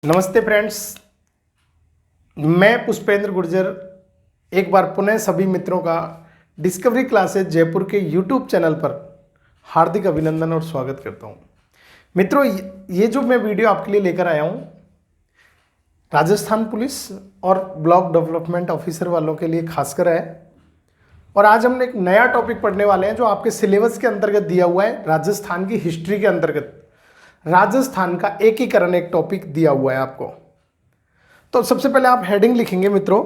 नमस्ते फ्रेंड्स, मैं पुष्पेंद्र गुर्जर एक बार पुनः सभी मित्रों का डिस्कवरी क्लासेज जयपुर के यूट्यूब चैनल पर हार्दिक अभिनंदन और स्वागत करता हूं। मित्रों, ये जो मैं वीडियो आपके लिए लेकर आया हूं, राजस्थान पुलिस और ब्लॉक डेवलपमेंट ऑफिसर वालों के लिए खासकर है। और आज हम एक नया टॉपिक पढ़ने वाले हैं जो आपके सिलेबस के अंतर्गत दिया हुआ है। राजस्थान की हिस्ट्री के अंतर्गत राजस्थान का एकीकरण एक टॉपिक दिया हुआ है आपको। तो सबसे पहले आप हेडिंग लिखेंगे मित्रों,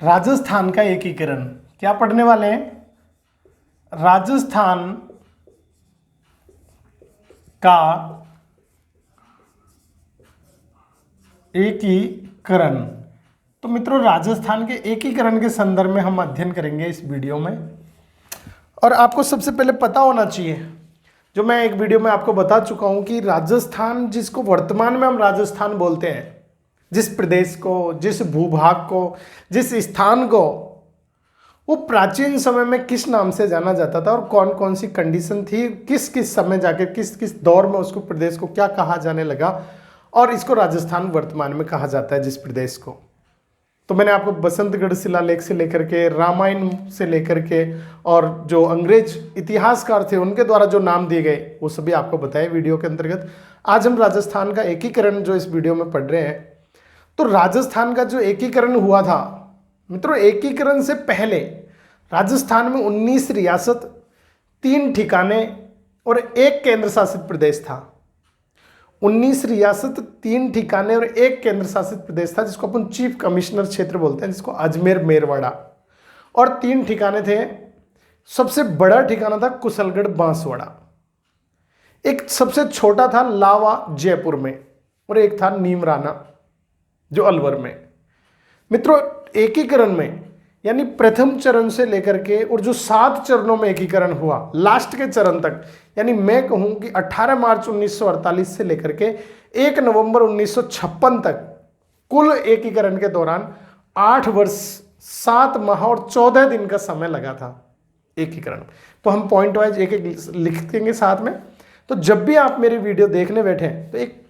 राजस्थान का एकीकरण। क्या पढ़ने वाले हैं? राजस्थान का एकीकरण। तो मित्रों, राजस्थान के एकीकरण के संदर्भ में हम अध्ययन करेंगे इस वीडियो में। और आपको सबसे पहले पता होना चाहिए, जो मैं एक वीडियो में आपको बता चुका हूं, कि राजस्थान, जिसको वर्तमान में हम राजस्थान बोलते हैं, जिस प्रदेश को, जिस भूभाग को, जिस स्थान को, वो प्राचीन समय में किस नाम से जाना जाता था और कौन कौन सी कंडीशन थी, किस किस समय जाकर किस किस दौर में उसको प्रदेश को क्या कहा जाने लगा, और इसको राजस्थान वर्तमान में कहा जाता है जिस प्रदेश को। तो मैंने आपको बसंतगढ़ शिलालेख से लेकर के, रामायण से लेकर के, और जो अंग्रेज इतिहासकार थे उनके द्वारा जो नाम दिए गए वो सभी आपको बताए वीडियो के अंतर्गत। आज हम राजस्थान का एकीकरण जो इस वीडियो में पढ़ रहे हैं, तो राजस्थान का जो एकीकरण हुआ था मित्रों, एकीकरण से पहले राजस्थान में 19 रियासत, 3 ठिकाने और 1 केंद्र शासित प्रदेश था। 19 रियासत, 3 ठिकाने और 1 केंद्र शासित प्रदेश था, जिसको अपन चीफ कमिश्नर क्षेत्र बोलते हैं, जिसको अजमेर मेरवाड़ा। और 3 ठिकाने थे। सबसे बड़ा ठिकाना था कुशलगढ़ बांसवाड़ा, एक सबसे छोटा था लावा जयपुर में, और एक था नीमराना जो अलवर में। मित्रों, एकीकरण में यानी प्रथम चरण से लेकर के और जो 7 चरणों में एकीकरण हुआ लास्ट के चरण तक, यानी मैं कहूं कि 18 मार्च 1948 से लेकर के 1 नवंबर 1956 तक, कुल एकीकरण के दौरान 8 वर्ष 7 माह और 14 दिन का समय लगा था एकीकरण। तो हम पॉइंट वाइज एक एक लिखेंगे साथ में। तो जब भी आप मेरी वीडियो देखने बैठे तो एक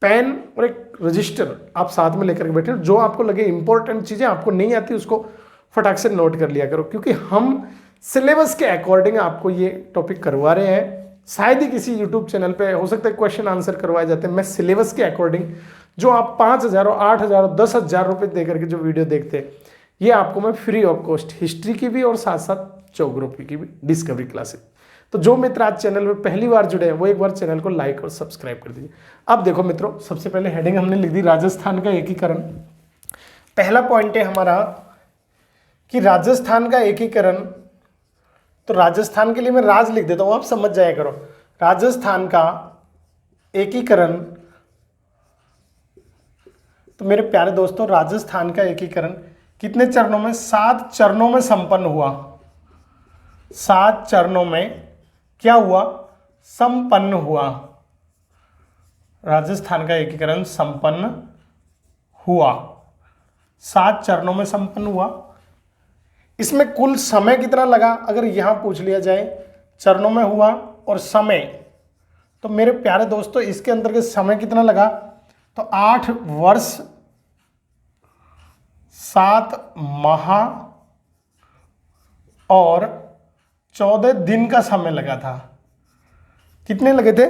पेन और एक रजिस्टर आप साथ में लेकर के बैठे, जो आपको लगे इंपॉर्टेंट चीजें आपको नहीं आती उसको फटाक से नोट कर लिया करो, क्योंकि हम सिलेबस के अकॉर्डिंग आपको ये टॉपिक करवा रहे हैं। शायद ही किसी यूट्यूब चैनल पे हो सकता है क्वेश्चन आंसर करवाए जाते हैं। मैं सिलेबस के अकॉर्डिंग जो आप 5,000 और 8,000 और 10,000 रुपये दे करके जो वीडियो देखते हैं, ये आपको मैं फ्री ऑफ कॉस्ट हिस्ट्री की भी और साथ साथ ज्योग्राफी की भी डिस्कवरी क्लासेस। तो जो मित्र आज चैनल में पहली बार जुड़े हैं वो एक बार चैनल को लाइक और सब्सक्राइब कर दीजिए। अब देखो मित्रों, सबसे पहले हेडिंग हमने लिख दी राजस्थान का एकीकरण। पहला पॉइंट है हमारा कि राजस्थान का एकीकरण। तो राजस्थान के लिए मैं राज लिख देता हूं, आप समझ जाया करो। राजस्थान का एकीकरण। तो मेरे प्यारे दोस्तों, राजस्थान का एकीकरण कितने चरणों में? 7 चरणों में संपन्न हुआ। 7 चरणों में क्या हुआ? संपन्न हुआ। राजस्थान का एकीकरण संपन्न हुआ, 7 चरणों में संपन्न हुआ। इसमें कुल समय कितना लगा अगर यहां पूछ लिया जाए? चरणों में हुआ और समय, तो मेरे प्यारे दोस्तों इसके अंतर्गत समय कितना लगा? तो 8 वर्ष 7 माह और 14 दिन का समय लगा था। कितने लगे थे?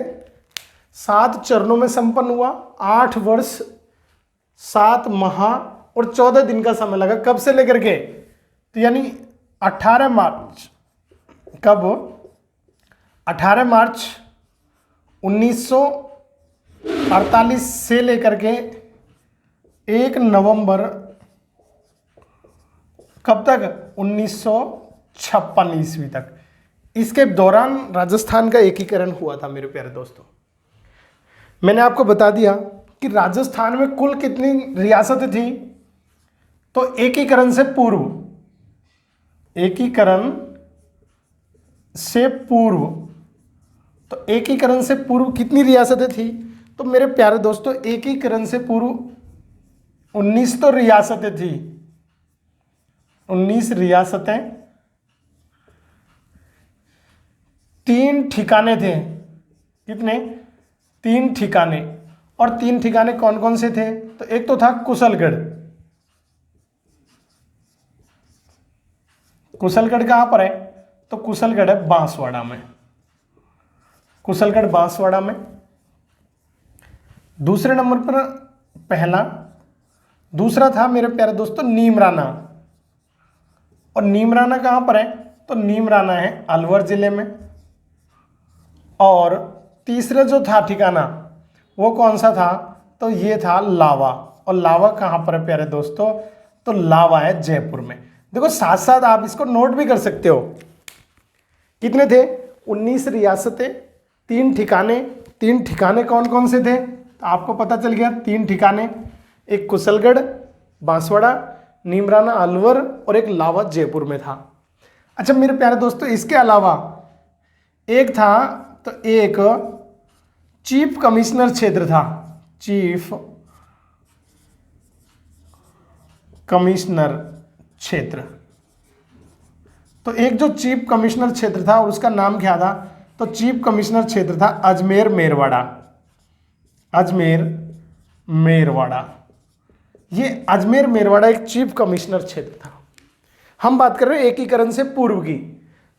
7 चरणों में संपन्न हुआ, 8 वर्ष 7 माह और 14 दिन का समय लगा। कब से लेकर के? तो यानी 18 मार्च, कब? 18 मार्च 1948 से लेकर के 1 नवंबर कब तक? 1956 ईस्वी तक। इसके दौरान राजस्थान का एकीकरण हुआ था मेरे प्यारे दोस्तों। मैंने आपको बता दिया कि राजस्थान में कुल कितनी रियासतें थी। तो एकीकरण से पूर्व, एकीकरण से पूर्व, तो एकीकरण से पूर्व कितनी रियासतें थी? तो मेरे प्यारे दोस्तों, एकीकरण से पूर्व 19 तो रियासतें थी। 19 रियासतें, 3 ठिकाने थे। कितने? 3 ठिकाने। और 3 ठिकाने कौन कौन से थे? तो एक तो था कुशलगढ़। कुशलगढ़ कहां पर है? तो कुशलगढ़ है बांसवाड़ा में, कुशलगढ़ बांसवाड़ा में। दूसरे नंबर पर पहला, दूसरा था मेरे प्यारे दोस्तों नीमराना, और नीमराना कहां पर है? तो नीमराना है अलवर जिले में। और तीसरा जो था ठिकाना वो कौन सा था? तो ये था लावा, और लावा कहां पर है प्यारे दोस्तों? तो लावा है जयपुर में। देखो साथ साथ आप इसको नोट भी कर सकते हो। कितने थे? 19 रियासतें, 3 ठिकाने। 3 ठिकाने कौन कौन से थे? तो आपको पता चल गया 3 ठिकाने, एक कुशलगढ़ बांसवाड़ा, नीमराना अलवर, और एक लावा जयपुर में था। अच्छा मेरे प्यारे दोस्तों, इसके अलावा एक था, तो एक चीफ कमिश्नर क्षेत्र था, चीफ कमिश्नर क्षेत्र। तो एक जो चीफ कमिश्नर क्षेत्र था उसका नाम क्या था? तो चीफ कमिश्नर क्षेत्र था अजमेर मेरवाड़ा, अजमेर मेरवाड़ा। ये अजमेर मेरवाड़ा एक चीफ कमिश्नर क्षेत्र था। हम बात कर रहे हैं एकीकरण से पूर्व की।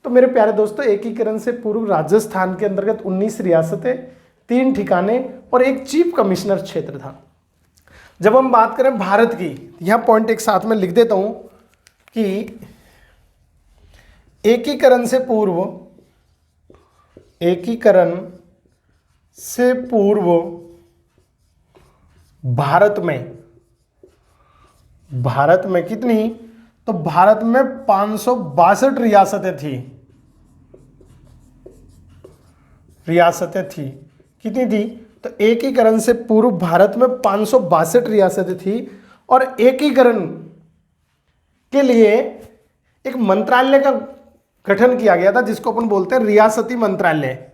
तो मेरे प्यारे दोस्तों, एकीकरण से पूर्व राजस्थान के अंतर्गत 19 रियासतें, 3 ठिकाने और एक चीफ कमिश्नर क्षेत्र था। जब हम बात करें भारत की, यहां पॉइंट एक साथ में लिख देता हूं कि एकीकरण से पूर्व, एकीकरण से पूर्व भारत में कितनी? तो भारत में 562 रियासतें थी, रियासतें थी। कितनी थी? तो एकीकरण से पूर्व भारत में 562 रियासतें थी, और एकीकरण के लिए एक मंत्रालय का गठन किया गया था जिसको अपन बोलते हैं रियासती मंत्रालय,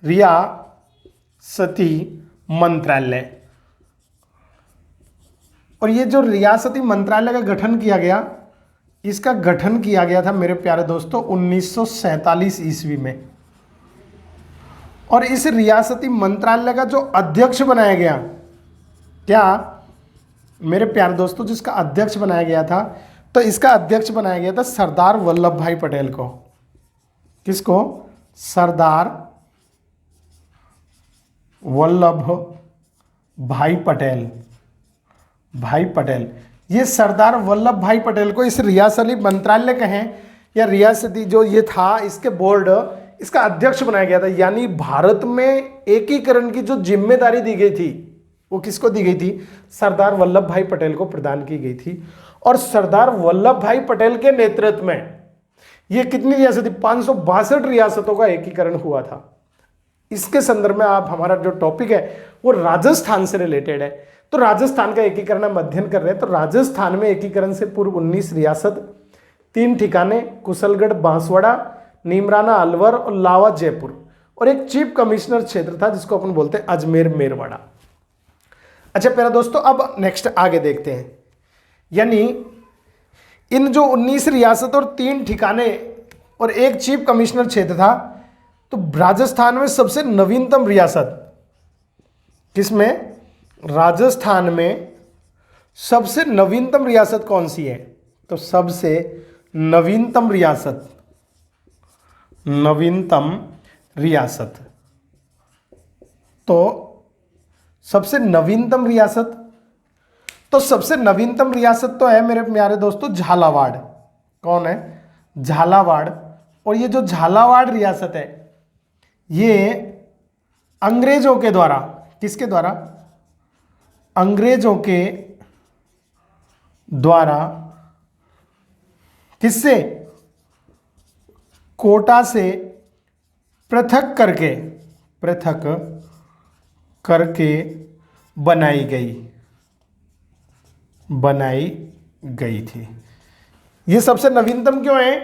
रियासती मंत्रालय। और ये जो रियासती मंत्रालय का गठन किया गया, इसका गठन किया गया था मेरे प्यारे दोस्तों 1947 ईस्वी में। और इस रियासती मंत्रालय का जो अध्यक्ष बनाया गया, क्या मेरे प्यारे दोस्तों, जिसका अध्यक्ष बनाया गया था, तो इसका अध्यक्ष बनाया गया था सरदार वल्लभ भाई पटेल को। किसको? सरदार वल्लभ भाई पटेल, भाई पटेल। ये सरदार वल्लभ भाई पटेल को इस रियासती मंत्रालय कहें या रियासती जो ये था, इसके बोर्ड, इसका अध्यक्ष बनाया गया था। यानी भारत में एकीकरण की जो जिम्मेदारी दी गई थी वो किसको दी गई थी? सरदार वल्लभ भाई पटेल को प्रदान की गई थी। और सरदार वल्लभ भाई पटेल के नेतृत्व में ये कितनी रियासतें? 562 रियासतों का एकीकरण हुआ था। इसके संदर्भ में आप, हमारा जो टॉपिक है वो राजस्थान से रिलेटेड है। तो राजस्थान का एकीकरण हम अध्ययन कर रहे हैं। तो राजस्थान में एकीकरण से पूर्व 19 रियासत, 3 ठिकाने, कुशलगढ़ बांसवाड़ा, नीमराना अलवर और लावा जयपुर, और एक चीफ कमिश्नर क्षेत्र था जिसको अपन बोलते हैं अजमेर मेरवाड़ा। अच्छा प्यारे दोस्तों, अब नेक्स्ट आगे देखते हैं। यानी इन जो 19 रियासत और 3 ठिकाने और एक चीफ कमिश्नर क्षेत्र था, तो राजस्थान में सबसे नवीनतम रियासत किसमें? राजस्थान में सबसे नवीनतम रियासत कौन सी है? तो सबसे नवीनतम रियासत, नवीनतम रियासत, तो सबसे नवीनतम रियासत, तो सबसे नवीनतम रियासत तो है मेरे प्यारे दोस्तों झालावाड़। कौन है? झालावाड़। और ये जो झालावाड़ रियासत है ये अंग्रेजों के द्वारा, किसके द्वारा? अंग्रेजों के द्वारा किससे? कोटा से पृथक करके बनाई गई थी। ये सबसे नवीनतम क्यों है?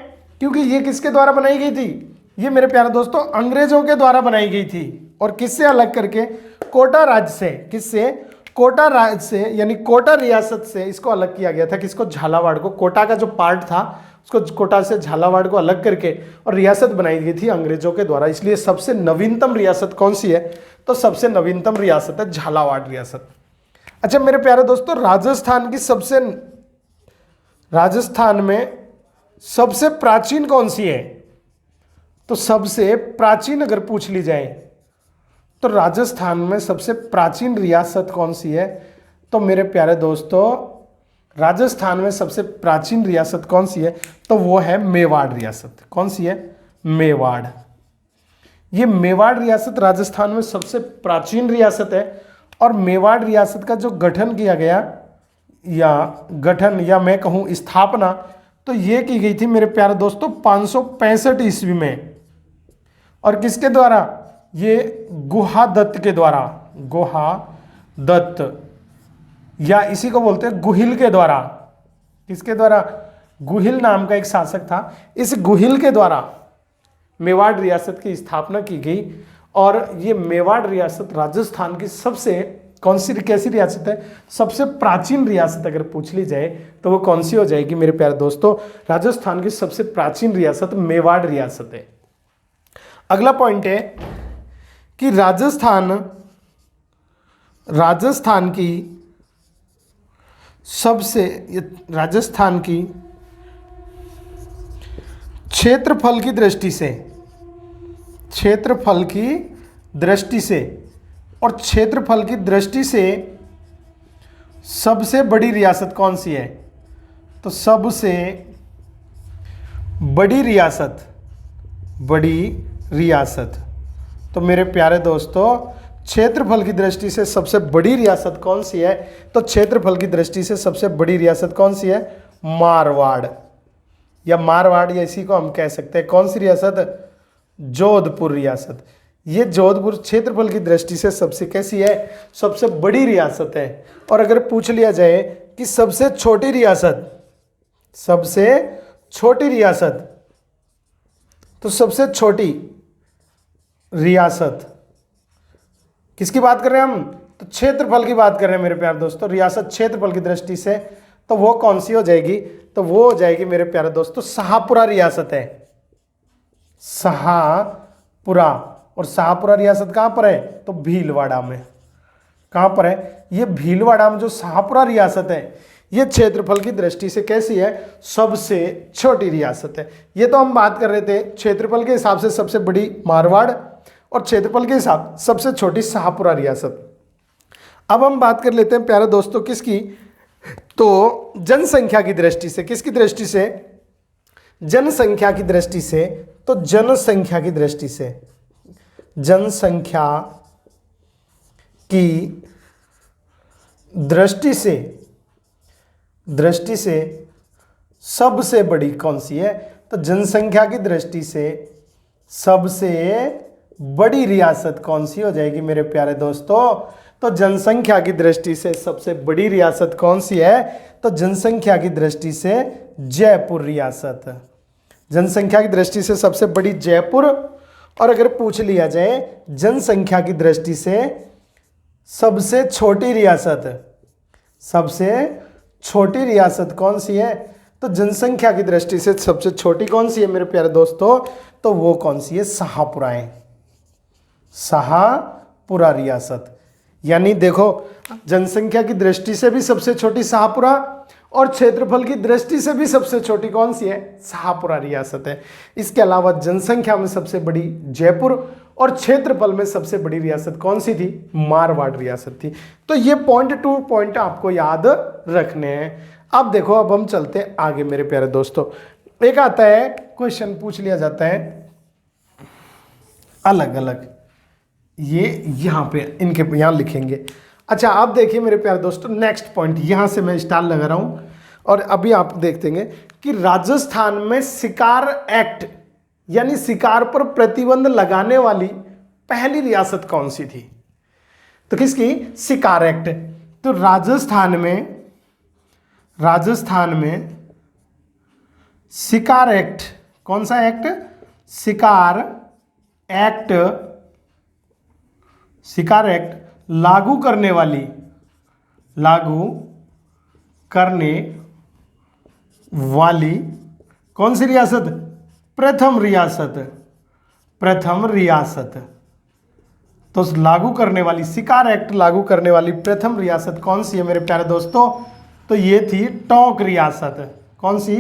क्योंकि ये किसके द्वारा बनाई गई थी? ये मेरे प्यारे दोस्तों अंग्रेजों के द्वारा बनाई गई थी। और किससे अलग करके? कोटा राज्य से। किससे? कोटा राज्य से, यानी कोटा रियासत से इसको अलग किया गया था। किसको? झालावाड़ को। कोटा का जो पार्ट था उसको कोटा से झालावाड़ को अलग करके और रियासत बनाई गई थी अंग्रेजों के द्वारा। इसलिए सबसे नवीनतम रियासत कौन सी है? तो सबसे नवीनतम रियासत है झालावाड़ रियासत। अच्छा मेरे प्यारे दोस्तों, राजस्थान में सबसे प्राचीन कौन सी है? तो सबसे प्राचीन अगर पूछ ली जाए तो राजस्थान में सबसे प्राचीन रियासत कौन सी है? तो मेरे प्यारे दोस्तों, राजस्थान में सबसे प्राचीन रियासत कौन सी है? तो वो है मेवाड़ रियासत। कौन सी है? मेवाड़। ये मेवाड़ रियासत राजस्थान में सबसे प्राचीन रियासत है। और मेवाड़ रियासत का जो गठन किया गया, या मैं कहूँ स्थापना, तो ये की गई थी मेरे प्यारे दोस्तों 565 ईस्वी में। और किसके द्वारा? ये गुहादत्त के द्वारा। गुहादत्त, या इसी को बोलते हैं गुहिल के द्वारा। किसके द्वारा? गुहिल नाम का एक शासक था। इस गुहिल के द्वारा मेवाड़ रियासत की स्थापना की गई। और ये मेवाड़ रियासत राजस्थान की सबसे कैसी रियासत है? सबसे प्राचीन रियासत अगर पूछ ली जाए तो वो कौन सी हो जाएगी मेरे प्यारे दोस्तों? राजस्थान की सबसे प्राचीन रियासत मेवाड़ रियासत है। अगला पॉइंट है कि राजस्थान की क्षेत्रफल की दृष्टि से सबसे बड़ी रियासत कौन सी है? तो सबसे बड़ी रियासत, तो मेरे प्यारे दोस्तों क्षेत्रफल की दृष्टि से सबसे बड़ी रियासत कौन सी है? तो क्षेत्रफल की दृष्टि से सबसे बड़ी रियासत कौन सी है? मारवाड़, या इसी को हम कह सकते हैं कौन सी रियासत? जोधपुर रियासत। ये जोधपुर क्षेत्रफल की दृष्टि से सबसे कैसी है? सबसे बड़ी रियासत है। और अगर पूछ लिया जाए कि सबसे छोटी रियासत, तो सबसे छोटी रियासत किसकी बात कर रहे हैं हम? तो क्षेत्रफल की बात कर रहे हैं मेरे प्यारे दोस्तों। रियासत क्षेत्रफल की दृष्टि से तो वो कौन सी हो जाएगी? तो वो हो जाएगी मेरे प्यारे दोस्तों शाहपुरा रियासत है। शाहपुरा। और शाहपुरा रियासत कहां पर है? तो भीलवाड़ा में। कहां पर है? ये भीलवाड़ा में जो शाहपुरा रियासत है, ये क्षेत्रफल की दृष्टि से कैसी है? सबसे छोटी रियासत है। ये तो हम बात कर रहे थे क्षेत्रफल के हिसाब से सबसे बड़ी मारवाड़ और क्षेत्रफल के हिसाब सबसे छोटी शाहपुरा रियासत। अब हम बात कर लेते हैं प्यारे दोस्तों किसकी? तो जनसंख्या की दृष्टि से। किसकी दृष्टि से? जनसंख्या की दृष्टि से। तो जनसंख्या की दृष्टि से सबसे बड़ी कौन सी है? तो जनसंख्या की दृष्टि से सबसे बड़ी रियासत कौन सी हो जाएगी मेरे प्यारे दोस्तों? तो जनसंख्या की दृष्टि से सबसे बड़ी रियासत कौन सी है? तो जनसंख्या की दृष्टि से जयपुर रियासत। जनसंख्या की दृष्टि से सबसे बड़ी जयपुर। और अगर पूछ लिया जाए जनसंख्या की दृष्टि से सबसे छोटी रियासत कौन सी है? तो जनसंख्या की दृष्टि से सबसे छोटी कौन सी है मेरे प्यारे दोस्तों? तो वो कौन सी है? शाहपुरा है। शाहपुरा रियासत। यानी देखो जनसंख्या की दृष्टि से भी सबसे छोटी शाहपुरा और क्षेत्रफल की दृष्टि से भी सबसे छोटी कौन सी है? शाहपुरा रियासत है। इसके अलावा जनसंख्या में सबसे बड़ी जयपुर और क्षेत्रफल में सबसे बड़ी रियासत कौन सी थी? मारवाड़ रियासत थी। तो ये पॉइंट टू पॉइंट आपको याद रखने हैं। अब देखो, अब हम चलते हैं आगे मेरे प्यारे दोस्तों। एक आता है क्वेश्चन, पूछ लिया जाता है अलग अलग, ये यहां पे इनके यहां लिखेंगे। अच्छा आप देखिए मेरे प्यारे दोस्तों, नेक्स्ट पॉइंट यहां से मैं स्टार लगा रहा हूं और अभी आप देखेंगे कि राजस्थान में शिकार एक्ट यानी शिकार पर प्रतिबंध लगाने वाली पहली रियासत कौन सी थी? तो किसकी? शिकार एक्ट। तो राजस्थान में शिकार एक्ट, कौन सा एक्ट? शिकार एक्ट लागू करने वाली कौन सी रियासत? प्रथम रियासत, प्रथम रियासत। तो लागू करने वाली, शिकार एक्ट लागू करने वाली प्रथम रियासत कौन सी है मेरे प्यारे दोस्तों? तो ये थी टोंक रियासत। कौन सी?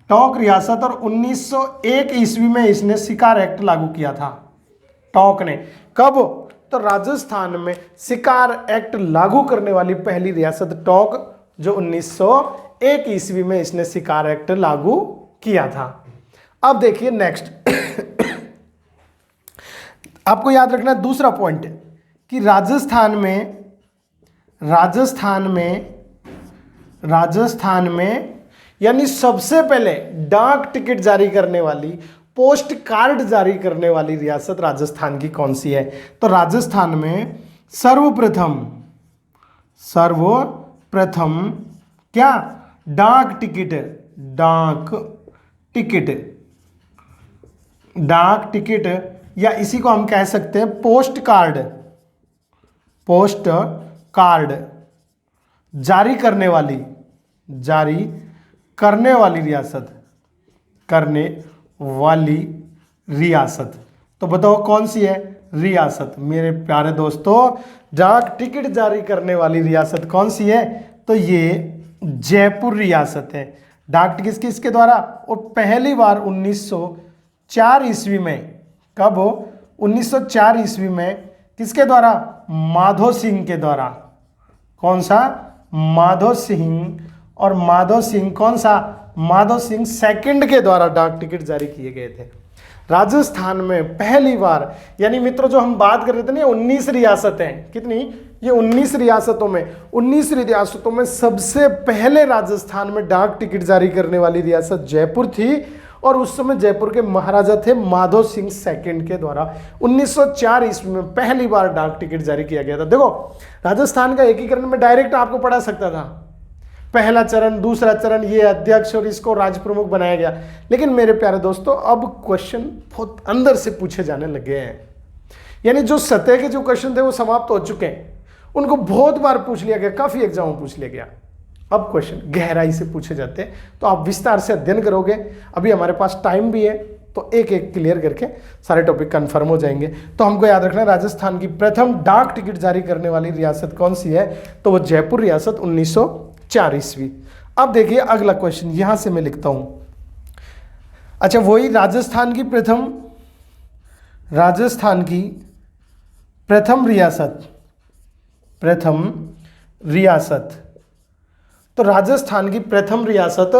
टोंक रियासत। और 1901 ईस्वी में इसने शिकार एक्ट लागू किया था, टोंक ने। कब? तो राजस्थान में शिकार एक्ट लागू करने वाली पहली रियासत टोंक, जो 1901 ईस्वी में इसने शिकार एक्ट लागू किया था। अब देखिए नेक्स्ट आपको याद रखना दूसरा पॉइंट कि राजस्थान में यानी सबसे पहले डाक टिकट जारी करने वाली, पोस्ट कार्ड जारी करने वाली रियासत राजस्थान की कौन सी है? तो राजस्थान में सर्वप्रथम क्या? डाक टिकट या इसी को हम कह सकते हैं पोस्ट कार्ड जारी करने वाली रियासत। तो बताओ कौन सी है रियासत? मेरे प्यारे दोस्तों, डाक टिकट जारी करने वाली रियासत कौन सी है? तो ये जयपुर रियासत है। डाक टिकट किसके द्वारा? और पहली बार 1904 ईस्वी में। कब हो? 1904 ईस्वी में। किसके द्वारा? माधो सिंह के द्वारा। कौन सा? माधो सिंह। और माधो सिंह कौन सा? माधो सिंह सेकंड के द्वारा डाक टिकट जारी किए गए थे। राजस्थान में पहली बार, यानी मित्रों जो हम बात कर रहे थे ना, 19 रियासतें, कितनी? ये 19 रियासतों में सबसे पहले राजस्थान में डाक टिकट जारी करने वाली रियासत जयपुर थी। और उस समय जयपुर के महाराजा थे माधो सिंह सेकंड के द्वारा 1904 ईस्वी में पहली बार डाक टिकट जारी किया गया था। देखो, राजस्थान का एकीकरण में डायरेक्ट आपको पढ़ा सकता था, पहला चरण, दूसरा चरण, ये अध्यक्ष और इसको राज्य प्रमुख बनाया गया। लेकिन मेरे प्यारे दोस्तों, अब क्वेश्चन बहुत अंदर से पूछे जाने लगे हैं, यानी जो सतह के जो क्वेश्चन थे वो समाप्त हो चुके हैं, उनको बहुत बार पूछ लिया गया, काफी एग्जाम में पूछ लिया गया। अब क्वेश्चन गहराई से पूछे जाते हैं, तो आप विस्तार से अध्ययन करोगे। अभी हमारे पास टाइम भी है, तो एक एक क्लियर करके सारे टॉपिक कंफर्म हो जाएंगे। तो हमको याद रखना, राजस्थान की प्रथम डाक टिकट जारी करने वाली रियासत कौन सी है? तो वो जयपुर रियासत 1904 ईस्वी। अब देखिए अगला क्वेश्चन, यहां से मैं लिखता हूं। अच्छा, वही राजस्थान की प्रथम रियासत। तो राजस्थान की प्रथम रियासत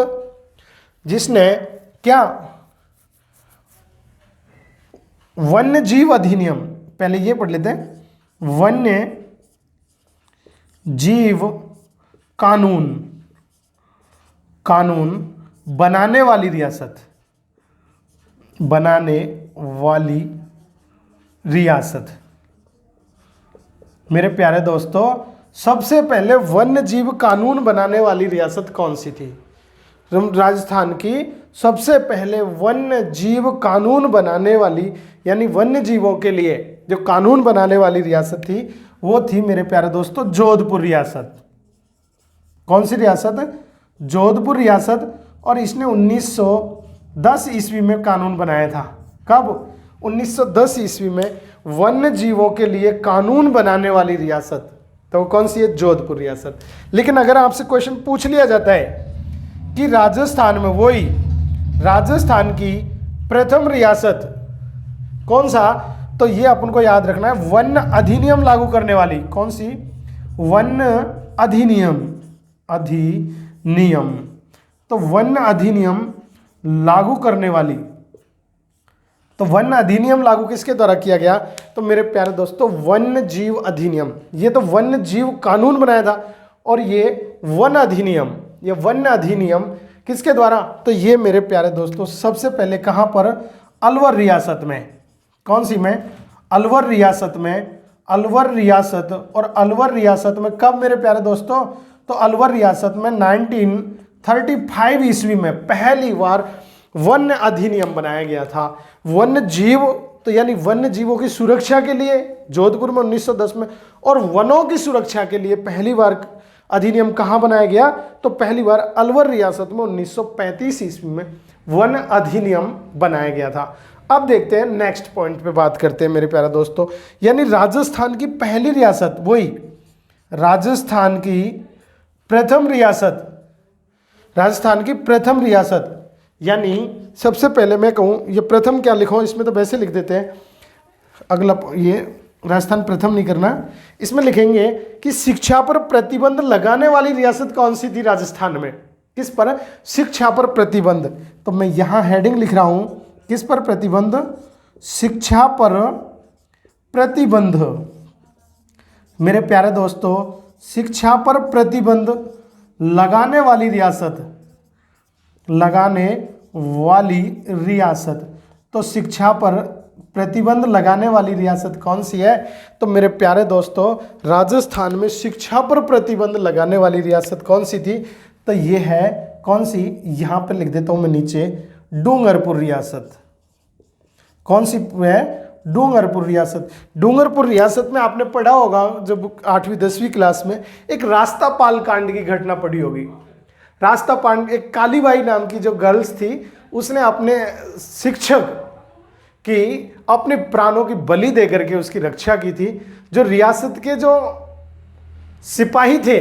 जिसने क्या? वन्य जीव अधिनियम, पहले ये पढ़ लेते हैं, वन्य जीव कानून बनाने वाली रियासत। मेरे प्यारे दोस्तों, सबसे पहले वन्य जीव कानून बनाने वाली रियासत कौन सी थी? राजस्थान की सबसे पहले वन्य जीव कानून बनाने वाली, यानी वन्य जीवों के लिए जो कानून बनाने वाली रियासत थी, वो थी मेरे प्यारे दोस्तों जोधपुर रियासत। कौन सी रियासत? जोधपुर रियासत। और इसने 1910 ईस्वी में कानून बनाया था। कब? 1910 ईस्वी में वन्य जीवों के लिए कानून बनाने वाली रियासत, तो कौन सी है? जोधपुर रियासत। लेकिन अगर आपसे क्वेश्चन पूछ लिया जाता है कि राजस्थान में, वही राजस्थान की प्रथम रियासत कौन सा? तो ये अपन को याद रखना है, वन्य अधिनियम लागू करने वाली। कौन सी? वन्य अधिनियम। तो वन्य अधिनियम लागू करने वाली, तो वन्य अधिनियम लागू किसके द्वारा किया गया? तो मेरे प्यारे दोस्तों, वन्य जीव अधिनियम। ये तो वन्य जीव कानून बनाया था, और ये वन्य अधिनियम किसके द्वारा? तो ये मेरे प्यारे दोस्तों सबसे पहले कहां पर? अलवर रियासत में। कौन सी में? अलवर रियासत में। अलवर रियासत, और अलवर रियासत में कब मेरे प्यारे दोस्तों? तो अलवर रियासत में 1935 ईस्वी में पहली बार वन्य अधिनियम बनाया गया था। वन्य जीव, तो यानी वन्य जीवों की सुरक्षा के लिए जोधपुर में 1910 में, और वनों की सुरक्षा के लिए पहली बार अधिनियम कहां बनाया गया? तो पहली बार अलवर रियासत में 1935 ईस्वी में वन अधिनियम बनाया गया था। अब देखते हैं नेक्स्ट पॉइंट पे बात करते हैं मेरे प्यारे दोस्तों, यानी राजस्थान की पहली रियासत, वही राजस्थान की प्रथम रियासत, राजस्थान की प्रथम रियासत, यानी सबसे पहले मैं कहूँ ये प्रथम क्या लिखूँ, इसमें तो वैसे लिख देते हैं, अगला ये राजस्थान प्रथम नहीं करना, इसमें लिखेंगे कि शिक्षा पर प्रतिबंध लगाने वाली रियासत कौन सी थी राजस्थान में। किस पर? शिक्षा पर प्रतिबंध। तो मैं यहां हेडिंग लिख रहा हूं, किस पर प्रतिबंध? शिक्षा पर प्रतिबंध। मेरे प्यारे दोस्तों, शिक्षा पर प्रतिबंध लगाने वाली रियासत, लगाने वाली रियासत, तो शिक्षा पर प्रतिबंध लगाने वाली रियासत कौन सी है? तो मेरे प्यारे दोस्तों, राजस्थान में शिक्षा पर प्रतिबंध लगाने वाली रियासत कौन सी थी? तो ये है कौन सी, यहां पर लिख देता हूं मैं नीचे, डूंगरपुर रियासत। कौन सी है? डूंगरपुर रियासत। डूंगरपुर रियासत में आपने पढ़ा होगा जब 8वीं 10वीं क्लास में, एक रास्ता पाल कांड की घटना पढ़ी होगी। रास्ता पाल, एक कालीबाई नाम की जो गर्ल्स थी, उसने अपने शिक्षक कि अपने प्राणों की बलि देकर के उसकी रक्षा की थी। जो रियासत के जो सिपाही थे,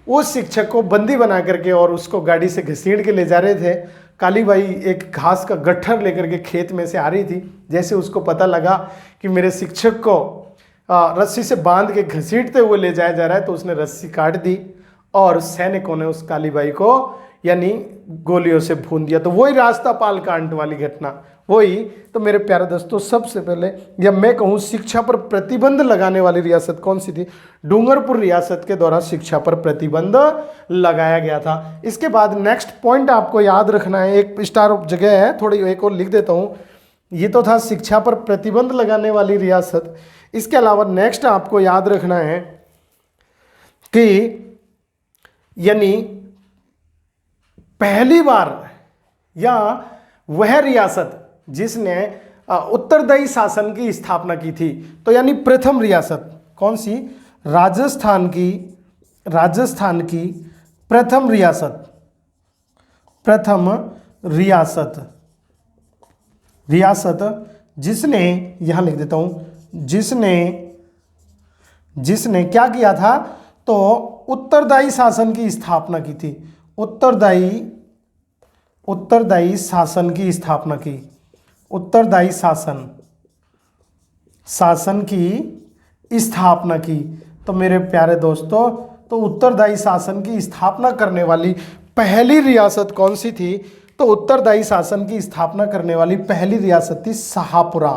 वो शिक्षक को बंदी बना करके और उसको गाड़ी से घसीट के ले जा रहे थे। कालीबाई एक घास का गट्ठर लेकर के खेत में से आ रही थी। जैसे उसको पता लगा कि मेरे शिक्षक को रस्सी से बांध के घसीटते हुए ले जाया जा रहा है, तो उसने रस्सी काट दी और सैनिकों ने उस कालीबाई को यानी गोलियों से भून दिया। तो वही रास्ता पाल कांड वाली घटना, वही। तो मेरे प्यारे दोस्तों, सबसे पहले या मैं कहूँ शिक्षा पर प्रतिबंध लगाने वाली रियासत कौन सी थी? डूंगरपुर रियासत के द्वारा शिक्षा पर प्रतिबंध लगाया गया था। इसके बाद नेक्स्ट पॉइंट आपको याद रखना है, एक स्टार जगह है, थोड़ी एक और लिख देता हूँ। ये तो था शिक्षा पर प्रतिबंध लगाने वाली रियासत। इसके अलावा नेक्स्ट आपको याद रखना है कि यानी पहली बार या वह रियासत जिसने उत्तरदायी शासन की स्थापना की थी, तो यानी प्रथम रियासत कौन सी? राजस्थान की प्रथम रियासत, प्रथम रियासत जिसने, यहां लिख देता हूं, जिसने क्या किया था? तो उत्तरदायी शासन की स्थापना की थी। उत्तरदायी शासन की स्थापना की, उत्तरदायी शासन की स्थापना की। तो मेरे प्यारे दोस्तों, तो उत्तरदायी शासन की स्थापना करने वाली पहली रियासत कौन सी थी? तो उत्तरदायी शासन की स्थापना करने वाली पहली रियासत थी शाहपुरा।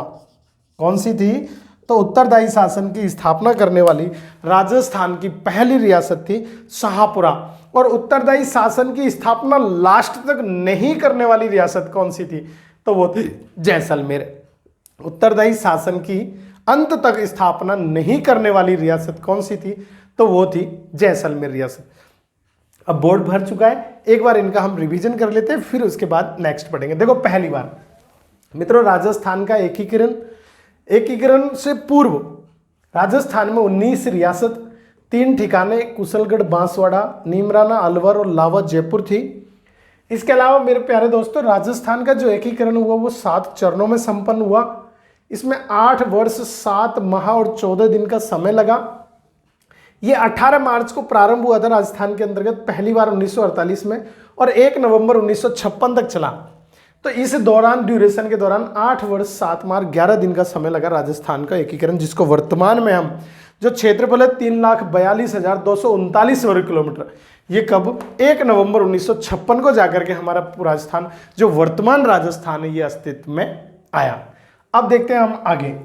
कौन सी थी? तो उत्तरदायी शासन की स्थापना करने वाली राजस्थान की पहली रियासत थी शाहपुरा। और उत्तरदायी शासन की स्थापना लास्ट तक नहीं करने वाली रियासत कौन सी थी? तो वो थी जैसलमेर। उत्तरदायी शासन की अंत तक स्थापना नहीं करने वाली रियासत कौन सी थी? तो वो थी जैसलमेर रियासत। अब बोर्ड भर चुका है, एक बार इनका हम रिवीजन कर लेते हैं, फिर उसके बाद नेक्स्ट पढ़ेंगे। देखो, पहली बार मित्रों, राजस्थान का एकीकरण से पूर्व राजस्थान में 19 रियासत, 3 ठिकाने कुशलगढ़, बांसवाड़ा, नीमराना, अलवर और लावा, जयपुर थी। इसके अलावा मेरे प्यारे दोस्तों, राजस्थान का जो एकीकरण हुआ वो 7 चरणों में संपन्न हुआ। इसमें 8 वर्ष 7 माह और 14 दिन का समय लगा। ये 18 मार्च को प्रारंभ हुआ था राजस्थान के अंतर्गत पहली बार 1948 में, और 1 नवंबर 1956 तक चला। तो इस दौरान, ड्यूरेशन के दौरान 8 वर्ष 7 माह 11 दिन का समय लगा राजस्थान का एकीकरण, जिसको वर्तमान में हम जो क्षेत्रफल है 3,42,239 वर्ग किलोमीटर, ये कब 1 नवंबर 1956 को जाकर के हमारा राजस्थान, जो वर्तमान राजस्थान है, ये अस्तित्व में आया। अब देखते हैं हम आगे।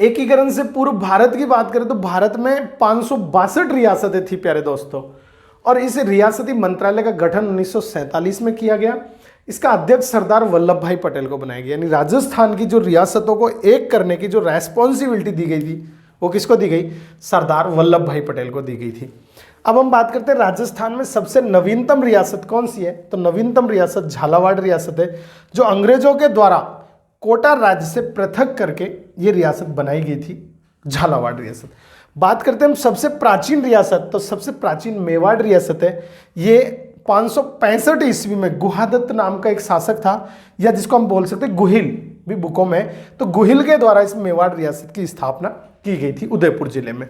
एकीकरण से पूर्व भारत की बात करें तो भारत में 562 रियासतें थी प्यारे दोस्तों, और इस रियासती मंत्रालय का गठन 1947 में किया गया। इसका अध्यक्ष सरदार वल्लभ भाई पटेल को बनाया गया। यानी राजस्थान की जो रियासतों को एक करने की जो रेस्पॉन्सिबिलिटी दी गई थी, वो किसको दी गई? सरदार वल्लभ भाई पटेल को दी गई थी। अब हम बात करते हैं राजस्थान में सबसे नवीनतम रियासत कौन सी है? तो नवीनतम रियासत झालावाड़ रियासत है, जो अंग्रेजों के द्वारा कोटा राज्य से पृथक करके ये रियासत बनाई गई थी, झालावाड़ रियासत। बात करते हैं हम सबसे प्राचीन रियासत, तो सबसे प्राचीन मेवाड़ रियासत है। ये 565 ईस्वी में गुहादत्त नाम का एक शासक था, या जिसको हम बोल सकते हैं गुहिल भी बुकों में, तो गुहिल के द्वारा इस मेवाड़ रियासत की स्थापना की गई थी उदयपुर जिले में।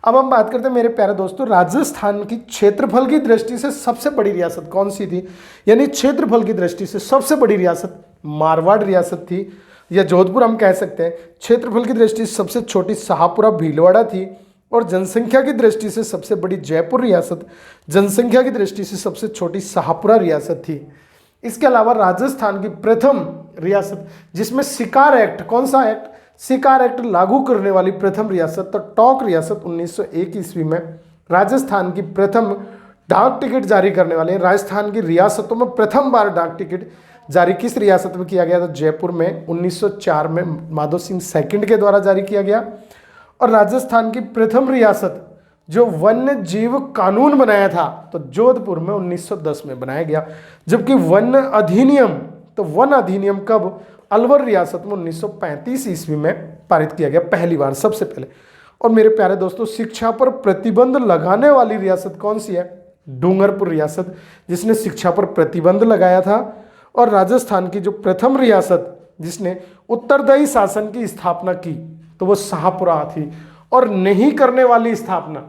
अब हम बात करते हैं मेरे प्यारे दोस्तों, राजस्थान की क्षेत्रफल की दृष्टि से सबसे बड़ी रियासत कौन सी थी, यानी क्षेत्रफल की दृष्टि से सबसे बड़ी रियासत मारवाड़ रियासत थी, या जोधपुर हम कह सकते हैं। क्षेत्रफल की दृष्टि से सबसे छोटी शाहपुरा भीलवाड़ा थी, और जनसंख्या की दृष्टि से सबसे बड़ी जयपुर रियासत, जनसंख्या की दृष्टि से सबसे छोटी शाहपुरा रियासत थी। इसके अलावा राजस्थान की प्रथम रियासत जिसमें शिकार एक्ट, कौन सा एक्ट, शिकार एक्ट लागू करने वाली प्रथम रियासत, तो टोंक रियासत 1901 ईस्वी में। राजस्थान की प्रथम डाक टिकट जारी करने वाले, राजस्थान की रियासतों में प्रथम बार डाक टिकट जारी किस रियासत में किया गया था, जयपुर में 1904 में माधो सिंह सेकंड के द्वारा जारी किया गया। और राजस्थान की प्रथम रियासत जो वन्य जीव कानून बनाया था, तो जोधपुर में 1910 में बनाया गया। जबकि वन अधिनियम, तो वन अधिनियम कब, अलवर रियासत में 1935 ईस्वी में पारित किया गया पहली बार, सबसे पहले। और मेरे प्यारे दोस्तों, शिक्षा पर प्रतिबंध लगाने वाली रियासत कौन सी है, डूंगरपुर रियासत, जिसने शिक्षा पर प्रतिबंध लगाया था। और राजस्थान की जो प्रथम रियासत जिसने उत्तरदायी शासन की स्थापना की, तो वो शाहपुरा थी। और नहीं करने वाली स्थापना,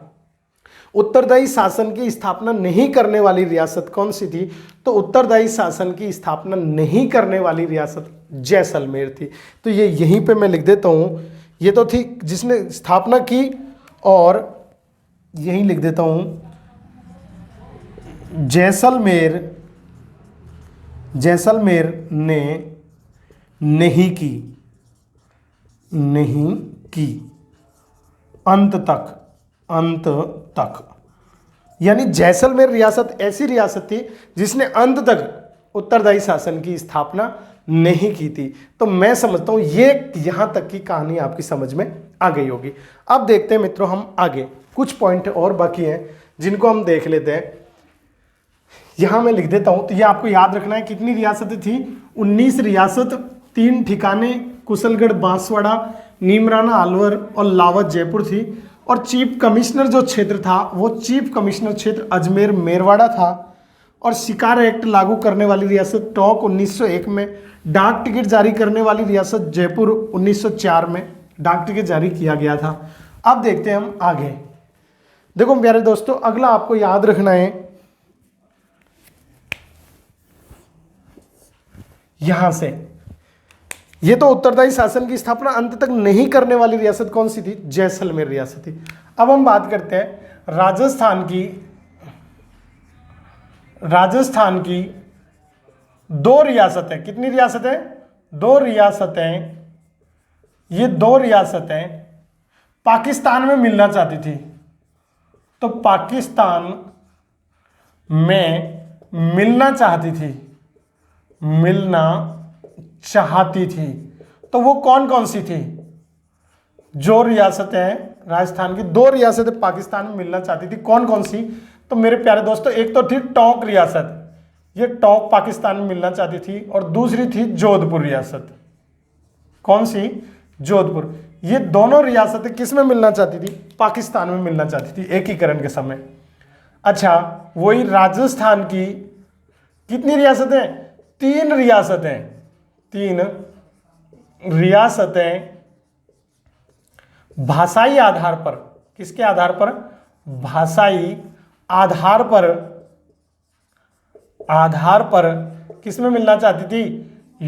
उत्तरदायी शासन की स्थापना नहीं करने वाली रियासत कौन सी थी, तो उत्तरदायी शासन की स्थापना नहीं करने वाली रियासत जैसलमेर थी। तो ये यहीं पे मैं लिख देता हूँ, ये तो थी जिसने स्थापना की, और यहीं लिख देता हूँ जैसलमेर ने नहीं की अंत तक, यानी जैसलमेर रियासत ऐसी रियासत थी जिसने अंत तक उत्तरदायी शासन की स्थापना नहीं की थी। तो मैं समझता हूं ये यहां तक की कहानी आपकी समझ में आ गई होगी। अब देखते हैं मित्रों हम आगे, कुछ पॉइंट और बाकी हैं जिनको हम देख लेते हैं। यहां मैं लिख देता हूं, तो ये आपको याद रखना है कितनी रियासतें थी, 19 रियासत, 3 ठिकाने कुशलगढ़ बांसवाड़ा, नीमराना अलवर और लावत जयपुर थी। और चीफ कमिश्नर जो क्षेत्र था वो चीफ कमिश्नर क्षेत्र अजमेर मेरवाड़ा था। और शिकार एक्ट लागू करने वाली रियासत टोंक 1901 में, डाक टिकट जारी करने वाली रियासत जयपुर 1904 में डाक टिकट जारी किया गया था। अब देखते हैं हम आगे। देखो प्यारे दोस्तों, अगला आपको याद रखना है, यहां से, ये तो उत्तरदायी शासन की स्थापना अंत तक नहीं करने वाली रियासत कौन सी थी, जैसलमेर रियासत थी। अब हम बात करते हैं राजस्थान की 2 रियासतें, कितनी रियासतें, 2 रियासतें, ये 2 रियासतें पाकिस्तान में मिलना चाहती थी। तो पाकिस्तान में मिलना चाहती थी, तो वो कौन कौन सी थी, जो रियासतें, राजस्थान की 2 रियासतें पाकिस्तान में मिलना चाहती थी, कौन कौन सी, तो मेरे प्यारे दोस्तों एक तो थी टोंक रियासत, ये टोंक पाकिस्तान में मिलना चाहती थी, और दूसरी थी जोधपुर रियासत। कौन सी, जोधपुर। ये दोनों रियासतें किस में मिलना चाहती थी, पाकिस्तान में मिलना चाहती थी एकीकरण के समय। अच्छा, वही राजस्थान की कितनी रियासतें, 3 रियासतें भाषाई आधार पर, किसके आधार पर, भाषाई आधार पर किस में मिलना चाहती थी,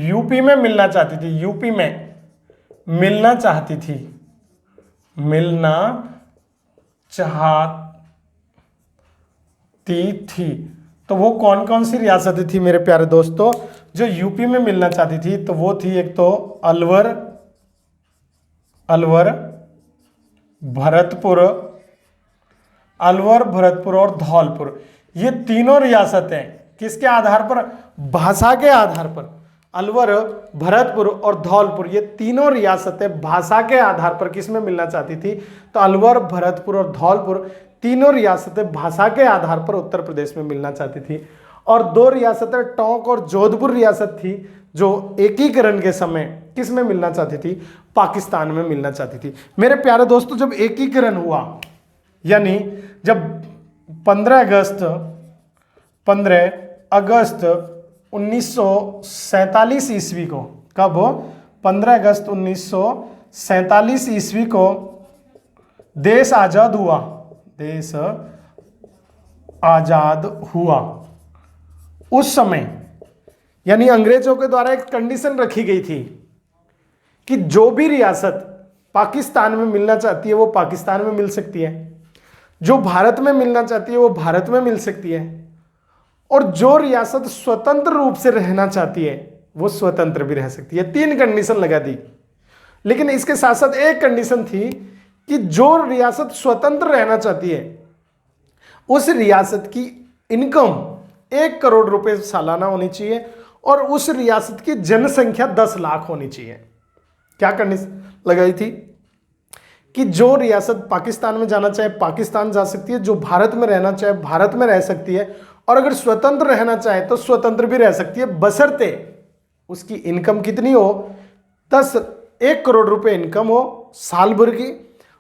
यूपी में मिलना चाहती थी, यूपी में मिलना चाहती थी। तो वो कौन कौन सी रियासतें थी मेरे प्यारे दोस्तों जो यूपी में मिलना चाहती थी, तो वो थी एक तो अलवर, भरतपुर और धौलपुर। ये तीनों रियासतें किसके आधार पर, भाषा के आधार पर, अलवर, भरतपुर और धौलपुर, ये तीनों रियासतें भाषा के आधार पर किस में मिलना चाहती थी, तो अलवर, भरतपुर और धौलपुर तीनों रियासतें भाषा के आधार पर उत्तर प्रदेश में मिलना चाहती थी। और 2 रियासतें टोंक और जोधपुर रियासत थी जो एकीकरण के समय किस में मिलना चाहती थी, पाकिस्तान में मिलना चाहती थी। मेरे प्यारे दोस्तों, जब एकीकरण हुआ, यानी जब 15 15 अगस्त 1947 ईस्वी को, कब? 15 अगस्त 1947 ईस्वी को देश आजाद हुआ। देश आजाद हुआ। उस समय यानी अंग्रेजों के द्वारा एक कंडीशन रखी गई थी कि जो भी रियासत पाकिस्तान में मिलना चाहती है वो पाकिस्तान में मिल सकती है, जो भारत में मिलना चाहती है वो भारत में मिल सकती है, और जो रियासत स्वतंत्र रूप से रहना चाहती है वो स्वतंत्र भी रह सकती है। 3 कंडीशन लगा दी। लेकिन इसके साथ साथ एक कंडीशन थी कि जो रियासत स्वतंत्र रहना चाहती है उस रियासत की इनकम 1 करोड़ रुपए सालाना होनी चाहिए और उस रियासत की जनसंख्या 10 लाख होनी चाहिए। क्या कंडीशन लगाई थी? कि जो रियासत पाकिस्तान में जाना चाहे पाकिस्तान जा सकती है, जो भारत में रहना चाहे भारत में रह सकती है, और अगर स्वतंत्र रहना चाहे तो स्वतंत्र भी रह सकती है, बशर्ते उसकी इनकम कितनी हो? 1 करोड़ रुपए इनकम हो साल भर की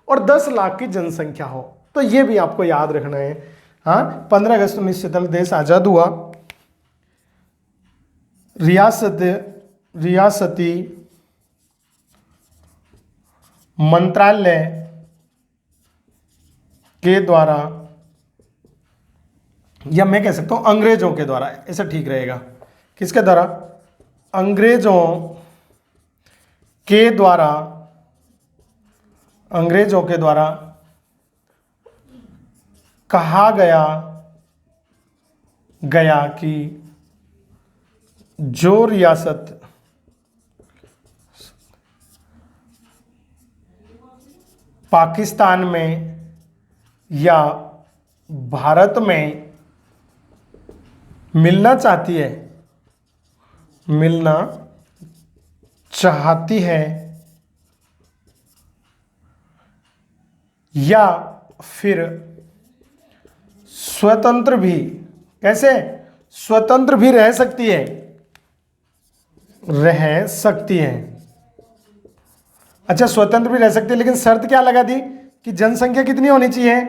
और 10 लाख की जनसंख्या हो। तो ये भी आपको याद रखना है। हाँ, 15 अगस्त 1947 देश आजाद हुआ। रियासती मंत्रालय के द्वारा, या मैं कह सकता हूं अंग्रेजों के द्वारा, ऐसा ठीक रहेगा। किसके द्वारा? अंग्रेजों के द्वारा, अंग्रेजों के द्वारा कहा गया कि जो रियासत पाकिस्तान में या भारत में मिलना चाहती है या फिर स्वतंत्र भी, कैसे? स्वतंत्र भी रह सकती है। अच्छा, स्वतंत्र भी रह सकती है, लेकिन शर्त क्या लगा दी कि जनसंख्या कितनी होनी चाहिए?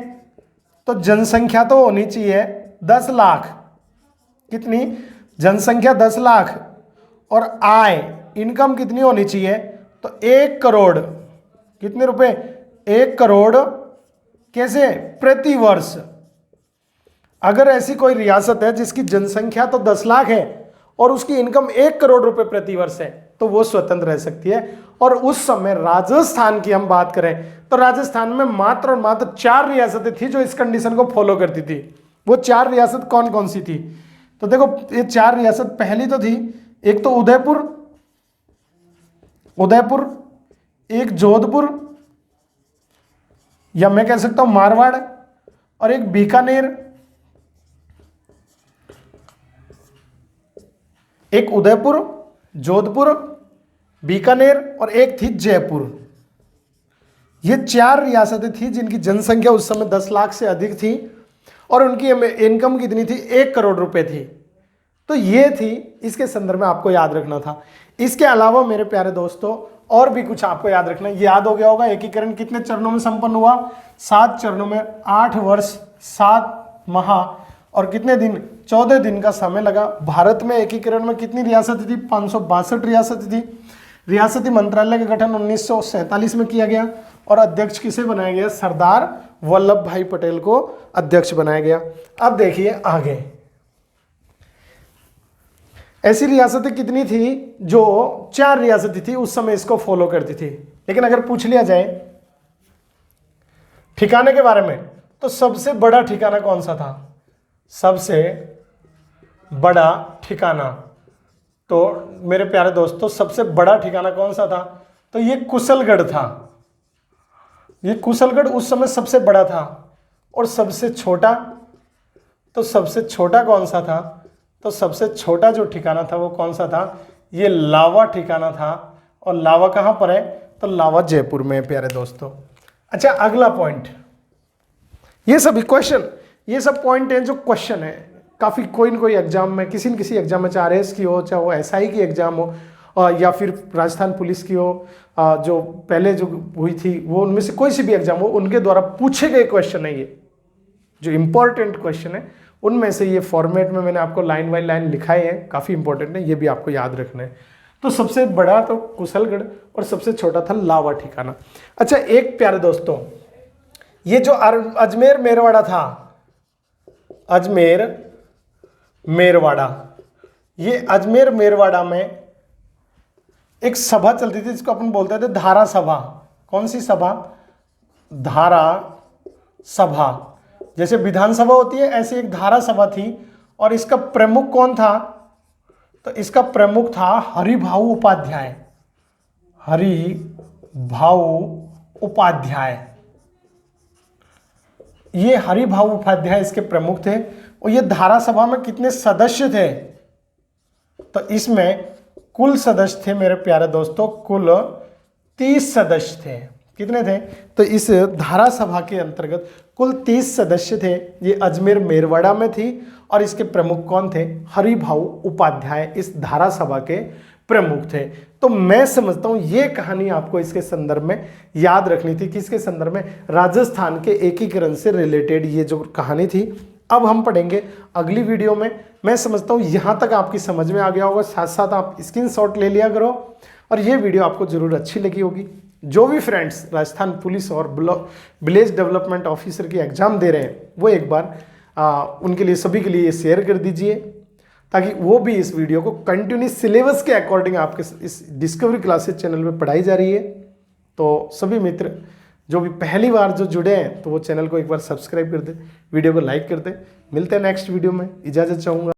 तो जनसंख्या तो होनी चाहिए 10 लाख। कितनी? जनसंख्या 10 लाख। और आय, इनकम कितनी होनी चाहिए? तो 1 करोड़। कितने रुपए? 1 करोड़। कैसे? प्रति वर्ष। अगर ऐसी कोई रियासत है जिसकी जनसंख्या तो 10 लाख है और उसकी इनकम 1 करोड़ रुपए प्रति वर्ष है तो वो स्वतंत्र रह सकती है। और उस समय राजस्थान की हम बात करें तो राजस्थान में मात्र और मात्र 4 रियासतें थी जो इस कंडीशन को फॉलो करती थी। वो 4 रियासत कौन कौन सी थी? तो देखो, ये 4 रियासत पहली तो थी, एक तो उदयपुर, एक जोधपुर, या मैं कह सकता हूं मारवाड़, और एक बीकानेर। एक उदयपुर, जोधपुर, बीकानेर और एक थी जयपुर। ये 4 रियासतें थी जिनकी जनसंख्या उस समय 10 लाख से अधिक थी और उनकी इनकम कितनी थी? 1 करोड़ रुपए थी। तो ये थी, इसके संदर्भ में आपको याद रखना था। इसके अलावा मेरे प्यारे दोस्तों और भी कुछ आपको याद रखना है। याद हो गया होगा एकीकरण कितने चरणों में संपन्न हुआ? 7 चरणों में, 8 वर्ष 7 माह और कितने दिन? 14 दिन का समय लगा। भारत में एकीकरण में कितनी रियासतें थी? 562 रियासतें थी। रियासती मंत्रालय का गठन 1947 में किया गया और अध्यक्ष किसे बनाया गया? सरदार वल्लभ भाई पटेल को अध्यक्ष बनाया गया। अब देखिए आगे, ऐसी रियासतें कितनी थी? जो 4 रियासतें थी उस समय इसको फॉलो करती थी। लेकिन अगर पूछ लिया जाए ठिकाने के बारे में तो सबसे बड़ा ठिकाना कौन सा था? सबसे बड़ा ठिकाना, तो मेरे प्यारे दोस्तों सबसे बड़ा ठिकाना कौन सा था? तो ये कुशलगढ़ था। ये कुशलगढ़ उस समय सबसे बड़ा था। और सबसे छोटा, तो सबसे छोटा कौन सा था? तो सबसे छोटा जो ठिकाना था वो कौन सा था? ये लावा ठिकाना था। और लावा कहां पर है? तो लावा जयपुर में, प्यारे दोस्तों। अच्छा, अगला पॉइंट, ये सभी क्वेश्चन, ये सब पॉइंट हैं जो क्वेश्चन है काफ़ी कोई न कोई एग्जाम में, किसी न किसी एग्जाम में, चाहे RS की हो, चाहे वो SI की एग्जाम हो या फिर राजस्थान पुलिस की हो, जो पहले जो हुई थी वो, उनमें से कोई सी भी एग्जाम हो, उनके द्वारा पूछे गए क्वेश्चन है। ये जो इंपॉर्टेंट क्वेश्चन है उनमें से ये फॉर्मेट में मैंने आपको लाइन बाय लाइन लिखाए हैं, काफ़ी इंपॉर्टेंट है, ये भी आपको याद रखना है। तो सबसे बड़ा तो कुशलगढ़ और सबसे छोटा था लावा ठिकाना। अच्छा, एक प्यारे दोस्तों, ये जो अजमेर मेरवाड़ा था, अजमेर मेरवाड़ा, ये अजमेर मेरवाड़ा में एक सभा चलती थी जिसको अपन बोलते थे धारा सभा। कौन सी सभा? धारा सभा। जैसे विधानसभा होती है ऐसे एक धारा सभा थी, और इसका प्रमुख कौन था? तो इसका प्रमुख था हरिभाऊ उपाध्याय। हरिभाऊ उपाध्याय, ये हरिभाऊ उपाध्याय इसके प्रमुख थे। और ये धारा सभा में कितने सदस्य थे? तो इसमें कुल सदस्य थे मेरे प्यारे दोस्तों, कुल 30 सदस्य थे। कितने थे? तो इस धारा सभा के अंतर्गत कुल 30 सदस्य थे। ये अजमेर मेरवाड़ा में थी, और इसके प्रमुख कौन थे? हरिभाऊ उपाध्याय इस धारा सभा के प्रमुख थे। तो मैं समझता हूं ये कहानी आपको इसके संदर्भ में याद रखनी थी। किसके संदर्भ में? राजस्थान के एकीकरण से रिलेटेड ये जो कहानी थी। अब हम पढ़ेंगे अगली वीडियो में। मैं समझता हूं यहां तक आपकी समझ में आ गया होगा। साथ साथ आप स्क्रीनशॉट ले लिया करो, और ये वीडियो आपको जरूर अच्छी लगी होगी। जो भी फ्रेंड्स राजस्थान पुलिस और विलेज डेवलपमेंट ऑफिसर की एग्जाम दे रहे हैं, वो एक बार उनके लिए, सभी के लिए ये शेयर कर दीजिए, ताकि वो भी इस वीडियो को कंटिन्यू सिलेबस के अकॉर्डिंग आपके इस डिस्कवरी क्लासेस चैनल पे पढ़ाई जा रही है। तो सभी मित्र जो भी पहली बार जो जुड़े हैं, तो वो चैनल को एक बार सब्सक्राइब कर दे, वीडियो को लाइक कर दे। मिलते हैं नेक्स्ट वीडियो में, इजाज़त चाहूँगा।